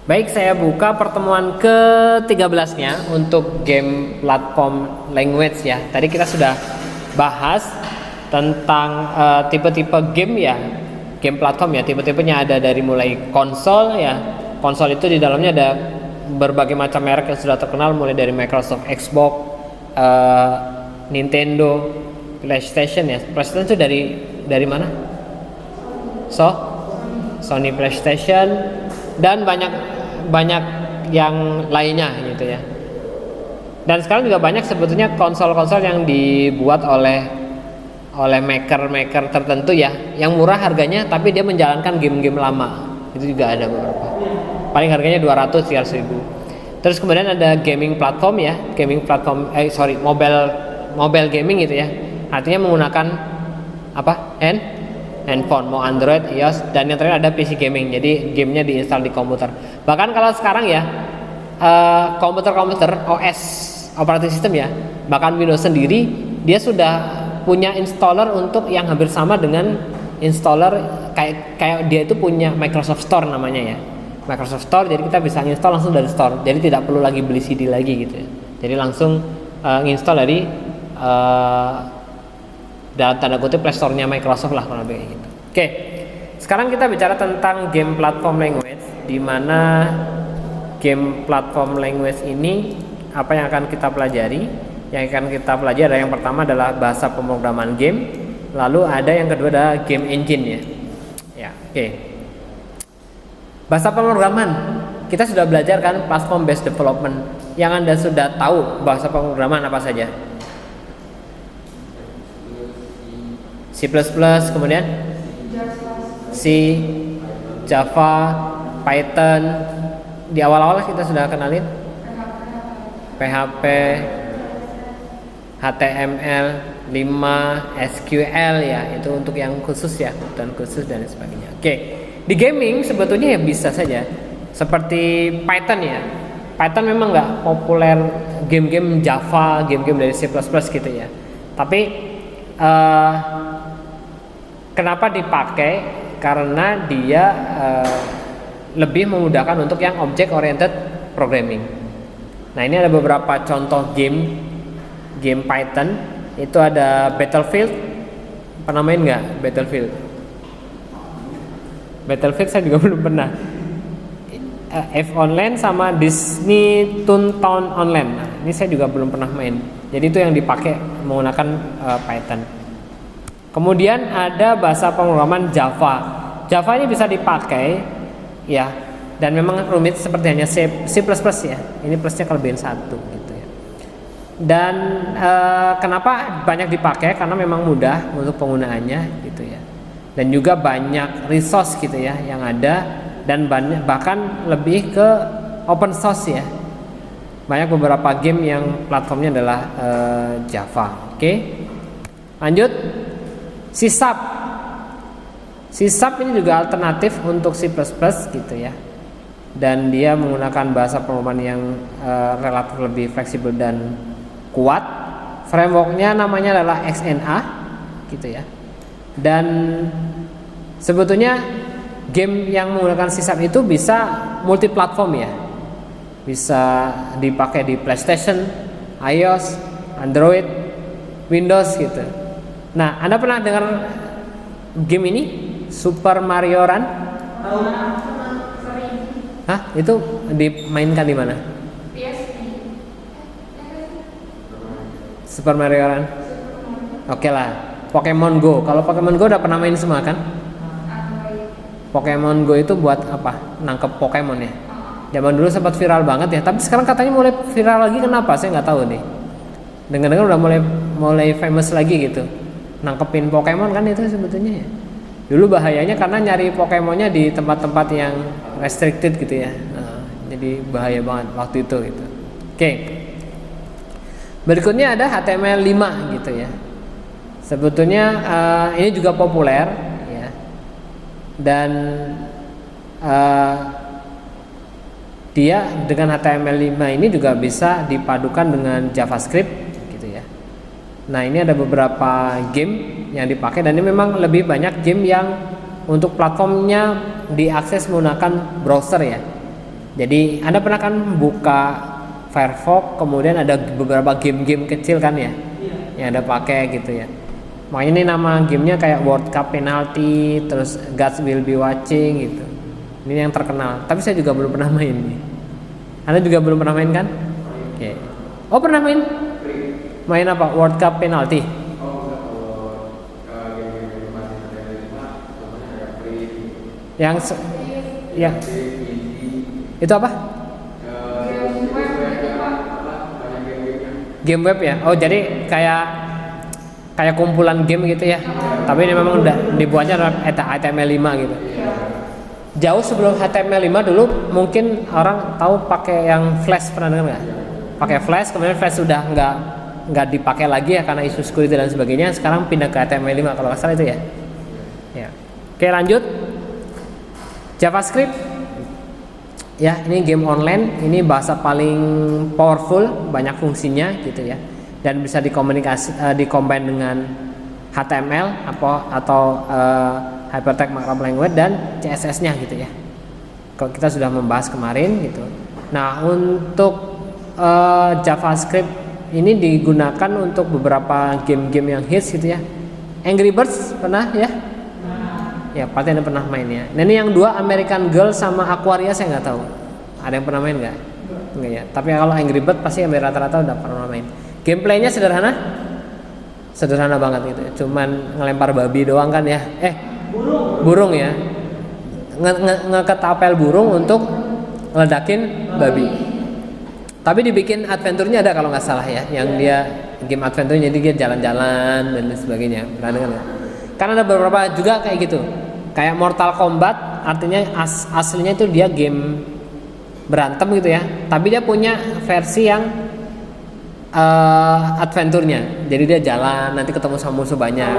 Baik, saya buka pertemuan ke-13-nya untuk game platform language ya. Tadi kita sudah bahas tentang tipe-tipe game ya, game platform ya. Tipe-tipenya ada dari mulai konsol ya. Konsol itu di dalamnya ada berbagai macam merek yang sudah terkenal, mulai dari Microsoft, Xbox, Nintendo, PlayStation ya. PlayStation itu dari mana? Sony PlayStation dan banyak yang lainnya gitu ya. Dan sekarang juga banyak sebetulnya konsol-konsol yang dibuat oleh maker tertentu ya, yang murah harganya tapi dia menjalankan game-game lama. Itu juga ada beberapa. Paling harganya 200-300 ribu. Terus kemudian ada gaming platform ya, mobile gaming gitu ya. Artinya menggunakan apa? Handphone, mau Android, iOS, dan yang terakhir ada PC gaming. Jadi gamenya diinstal di komputer. Bahkan kalau sekarang ya komputer OS operating system ya, bahkan Windows sendiri dia sudah punya installer untuk yang hampir sama dengan installer kayak dia itu punya Microsoft Store namanya ya. Microsoft Store, jadi kita bisa install langsung dari store. Jadi tidak perlu lagi beli CD lagi gitu ya. Jadi langsung install dari dalam tanda kutip Play Store-nya Microsoft lah kalau lebih gitu. Oke. Sekarang kita bicara tentang game platform language, di mana game platform language ini apa yang akan kita pelajari? Yang akan kita pelajari ada yang pertama adalah bahasa pemrograman game, lalu ada yang kedua adalah game engine ya. Ya, oke. Bahasa pemrograman, kita sudah belajar kan platform based development. Yang Anda sudah tahu bahasa pemrograman apa saja? C++, kemudian C, Java, Python. Di awal-awal kita sudah kenalin PHP, HTML, 5, SQL ya, itu untuk yang khusus ya, dan khusus dan sebagainya. Oke. Di gaming sebetulnya ya bisa saja seperti Python ya. Python memang nggak populer game-game Java, game-game dari C++ gitu ya. Tapi kenapa dipakai? Karena dia lebih memudahkan untuk yang object oriented programming. Nah, ini ada beberapa contoh game Python. Itu ada Battlefield. Pernah main nggak Battlefield? Battlefield saya juga belum pernah. F Online sama Disney Toontown Online. Nah, ini saya juga belum pernah main. Jadi itu yang dipakai menggunakan Python. Kemudian ada bahasa pemrograman Java. Java ini bisa dipakai ya, dan memang rumit seperti hanya C++ ya. Ini plusnya kelebihan 1 gitu ya. Dan kenapa banyak dipakai? Karena memang mudah untuk penggunaannya gitu ya. Dan juga banyak resource gitu ya yang ada, dan bahkan lebih ke open source ya. Banyak beberapa game yang platformnya adalah Java. Oke. Lanjut. C#. C# ini juga alternatif untuk C++ gitu ya. Dan dia menggunakan bahasa pemrograman yang relatif lebih fleksibel dan kuat. Frameworknya namanya adalah XNA gitu ya. Dan sebetulnya game yang menggunakan C# itu bisa multiplatform ya. Bisa dipakai di PlayStation, iOS, Android, Windows gitu. Nah, Anda pernah dengar game ini? Super Mario Run? Hah? Itu dimainkan di mana? Super Mario Run? Oke lah. Pokemon Go. Kalau Pokemon Go udah pernah main semua kan? Pokemon Go itu buat apa? Nangkep Pokemon ya. Zaman dulu sempat viral banget ya. Tapi sekarang katanya mulai viral lagi. Kenapa? Saya nggak tahu nih. Dengar-dengar udah mulai famous lagi gitu. Nangkepin Pokemon kan itu sebetulnya ya. Dulu bahayanya karena nyari Pokemonnya di tempat-tempat yang restricted gitu ya. Nah, jadi bahaya banget waktu itu gitu. Oke. Berikutnya ada HTML5 gitu ya. Sebetulnya ini juga populer ya. Dan dia dengan HTML5 ini juga bisa dipadukan dengan JavaScript gitu ya. Nah, ini ada beberapa game yang dipakai, dan ini memang lebih banyak game yang untuk platformnya diakses menggunakan browser ya. Jadi Anda pernah kan buka Firefox, kemudian ada beberapa game-game kecil kan ya, yang Anda pakai gitu ya. Makanya ini nama gamenya kayak World Cup Penalty, terus Gods Will Be Watching gitu. Ini yang terkenal. Tapi saya juga belum pernah main nih. Anda juga belum pernah main kan? Oke. Oh pernah main? Main apa? World Cup Penalty. Yang ya itu apa? Game web ya. Oh jadi kayak kumpulan game gitu ya. Tapi ini memang udah dibuatnya dalam HTML5 gitu. Jauh sebelum HTML5 dulu mungkin orang tahu pakai yang Flash, pernah dengar nggak? Pakai Flash, kemudian Flash sudah nggak dipakai lagi ya karena isu security dan sebagainya. Sekarang pindah ke HTML5 kalau nggak salah itu ya. Ya. Oke lanjut. JavaScript. Ya ini game online, ini bahasa paling powerful, banyak fungsinya gitu ya, dan bisa dikombin dengan HTML atau Hypertext Markup Language dan CSS-nya gitu ya. Kalau kita sudah membahas kemarin gitu. Nah untuk JavaScript ini digunakan untuk beberapa game-game yang hits gitu ya. Angry Birds pernah ya? Ya pasti Anda pernah main ya. Nah ini yang dua American Girl sama Aquaria saya nggak tahu. Ada yang pernah main nggak? Enggak ya. Tapi kalau Angry Bird pasti rata-rata udah pernah main. Gameplaynya sederhana, sederhana banget gitu. Cuman ngelempar babi doang kan ya. Burung ya. Ngeketapel burung untuk ngeledakin babi. Tapi dibikin adventure-nya ada kalau nggak salah ya. Yang dia game adventure jadi dia jalan-jalan dan sebagainya. Pernah dengar nggak? Karena ada beberapa juga kayak gitu. Kayak Mortal Kombat, artinya aslinya itu dia game berantem gitu ya. Tapi dia punya versi yang adventure-nya. Jadi dia jalan, nanti ketemu sama musuh banyak.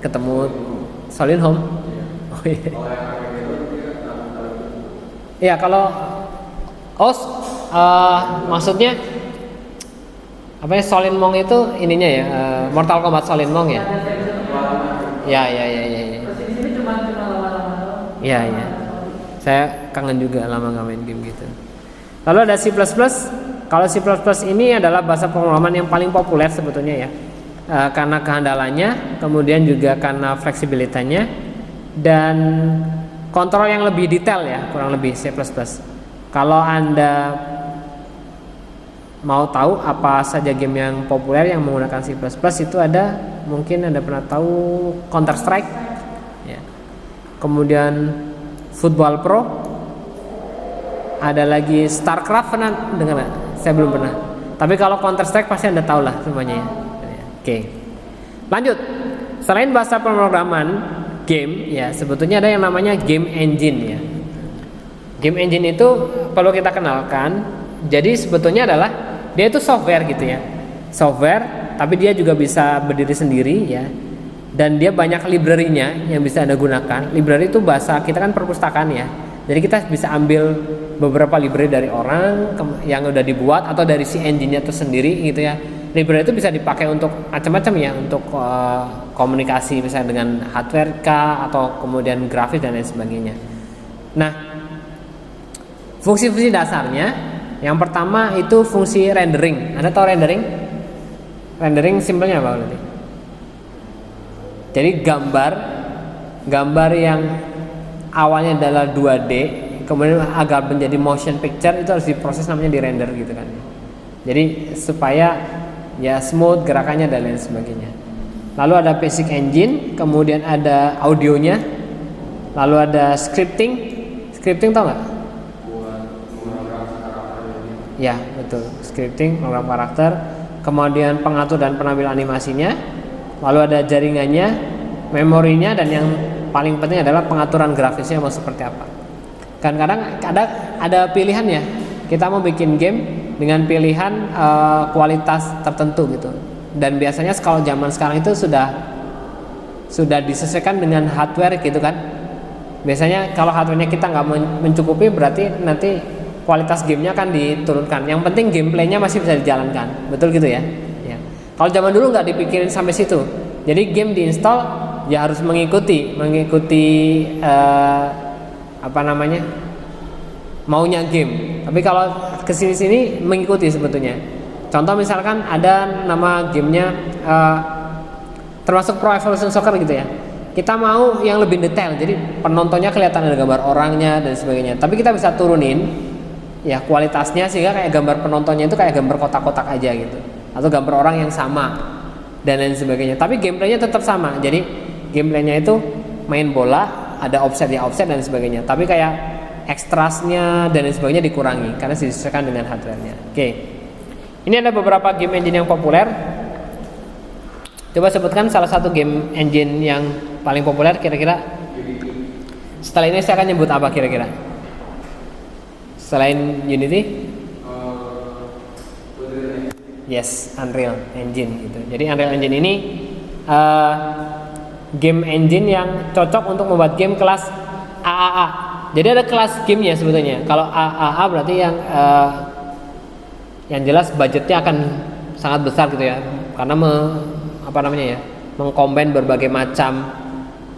Ketemu Solin Home. Oh iya. Iya kalau maksudnya apa ya, Solin Mong itu ininya ya, Mortal Kombat Solin Mong ya. Ya. Ya. Saya kangen juga lama nggak main game gitu. Lalu ada C++. Kalau C++ ini adalah bahasa pemrograman yang paling populer sebetulnya ya. Karena kehandalannya, kemudian juga karena fleksibilitasnya dan kontrol yang lebih detail ya, kurang lebih C++. Kalau Anda mau tahu apa saja game yang populer yang menggunakan C++, itu ada, mungkin Anda pernah tahu Counter Strike ya. Kemudian Football Pro, ada lagi StarCraft, pernah dengar nggak? Saya belum pernah. Tapi kalau Counter Strike pasti Anda tahu lah semuanya ya. Oke. Lanjut. Selain bahasa pemrograman game ya, sebetulnya ada yang namanya game engine ya. Game engine itu perlu kita kenalkan. Jadi sebetulnya adalah dia itu software gitu ya. Software, tapi dia juga bisa berdiri sendiri ya. Dan dia banyak library-nya yang bisa Anda gunakan. Library itu bahasa kita kan perpustakaan ya. Jadi kita bisa ambil beberapa library dari orang yang udah dibuat atau dari si engine-nya itu sendiri gitu ya. Library itu bisa dipakai untuk macam-macam ya, untuk komunikasi misalnya dengan hardware kah atau kemudian grafis dan lain sebagainya. Nah, fungsi-fungsi dasarnya yang pertama itu fungsi rendering. Anda tahu rendering? Rendering simpelnya apa berarti? Jadi gambar yang awalnya adalah 2D, kemudian agar menjadi motion picture itu harus diproses namanya di render gitu kan. Jadi supaya ya smooth gerakannya dan lain sebagainya. Lalu ada basic engine, kemudian ada audionya, lalu ada scripting. Scripting tau nggak? Ya betul, scripting program karakter, kemudian pengatur dan penampilan animasinya, lalu ada jaringannya, memorinya, dan yang paling penting adalah pengaturan grafisnya mau seperti apa. Kan kadang ada pilihan ya, kita mau bikin game dengan pilihan kualitas tertentu gitu. Dan biasanya kalau zaman sekarang itu sudah disesuaikan dengan hardware gitu kan. Biasanya kalau hardwarenya kita nggak mencukupi, berarti nanti kualitas gamenya akan diturunkan. Yang penting gameplaynya masih bisa dijalankan, betul gitu ya. Ya. Kalau zaman dulu nggak dipikirin sampai situ. Jadi game diinstal ya harus mengikuti maunya game. Tapi kalau kesini-sini mengikuti sebetulnya. Contoh misalkan ada nama gamenya termasuk Pro Evolution Soccer gitu ya. Kita mau yang lebih detail, jadi penontonnya kelihatan ada gambar orangnya dan sebagainya. Tapi kita bisa turunin ya kualitasnya sehingga kayak gambar penontonnya itu kayak gambar kotak-kotak aja gitu, atau gambar orang yang sama dan lain sebagainya. Tapi gameplaynya tetap sama. Jadi gameplaynya itu main bola, ada offset ya offset dan sebagainya. Tapi kayak ekstrasnya dan lain sebagainya dikurangi karena disesuaikan dengan hardware-nya. Oke. Ini ada beberapa game engine yang populer. Coba sebutkan salah satu game engine yang paling populer kira-kira. Setelah ini saya akan nyebut apa kira-kira? Selain Unity? Yes, Unreal Engine gitu. Jadi Unreal Engine ini game engine yang cocok untuk membuat game kelas AAA. Jadi ada kelas gamenya sebetulnya. Kalau AAA berarti yang jelas budgetnya akan sangat besar gitu ya, karena mengcombine berbagai macam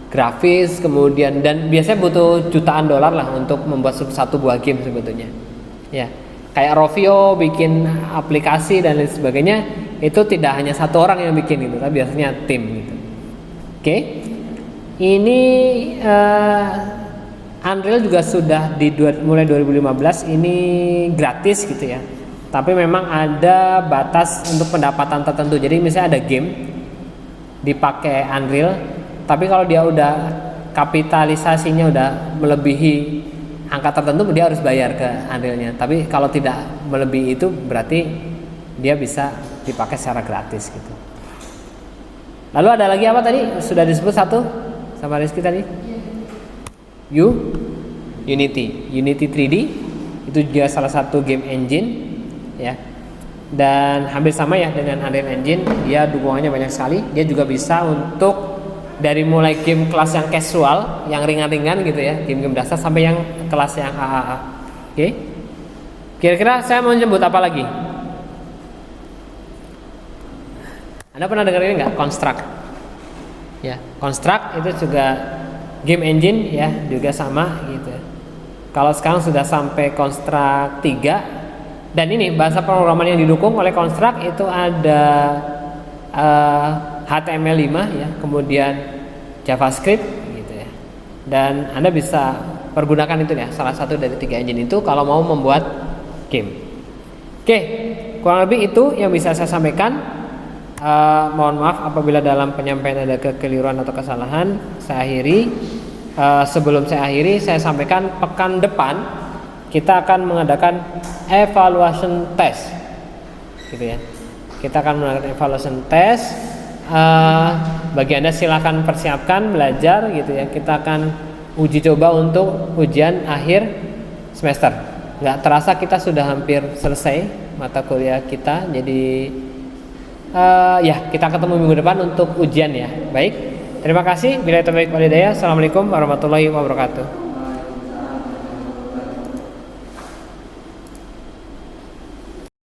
grafis, kemudian dan biasanya butuh jutaan dolar lah untuk membuat satu buah game sebetulnya. Ya, kayak Rovio bikin aplikasi dan lain sebagainya, itu tidak hanya satu orang yang bikin gitu, tapi biasanya tim gitu. Oke. Ini Unreal juga sudah mulai 2015 ini gratis gitu ya. Tapi memang ada batas untuk pendapatan tertentu. Jadi misalnya ada game dipakai Unreal, tapi kalau dia udah kapitalisasinya udah melebihi angka tertentu, dia harus bayar ke Unreal-nya. Tapi kalau tidak melebihi itu berarti dia bisa dipakai secara gratis gitu. Lalu ada lagi apa tadi? Sudah disebut satu sama Rizky tadi? Unity 3D itu juga salah satu game engine ya. Dan hampir sama ya dengan Unreal Engine, dia dukungannya banyak sekali. Dia juga bisa untuk dari mulai game kelas yang casual, yang ringan-ringan gitu ya, game-game dasar, sampai yang kelas yang AAA. Oke. Kira-kira saya mau nyebut apa lagi? Anda pernah dengar ini nggak? Construct. Ya, Construct itu juga game engine ya, juga sama gitu. Kalau sekarang sudah sampai Construct 3. Dan ini bahasa pemrograman yang didukung oleh Construct itu ada HTML5 ya, kemudian JavaScript gitu ya. Dan Anda bisa pergunakan itu ya, salah satu dari 3 engine itu kalau mau membuat game. Oke, kurang lebih itu yang bisa saya sampaikan. Mohon maaf apabila dalam penyampaian ada kekeliruan atau kesalahan. Saya akhiri. Sebelum saya akhiri, saya sampaikan pekan depan kita akan mengadakan evaluation test gitu ya. Kita akan mengadakan evaluation test. Bagi Anda silakan persiapkan belajar gitu ya. Kita akan uji coba untuk ujian akhir semester. Nggak terasa kita sudah hampir selesai mata kuliah kita. Jadi ya kita ketemu minggu depan untuk ujian ya. Baik, terima kasih. Bila itu baik walidaya. Assalamualaikum warahmatullahi wabarakatuh.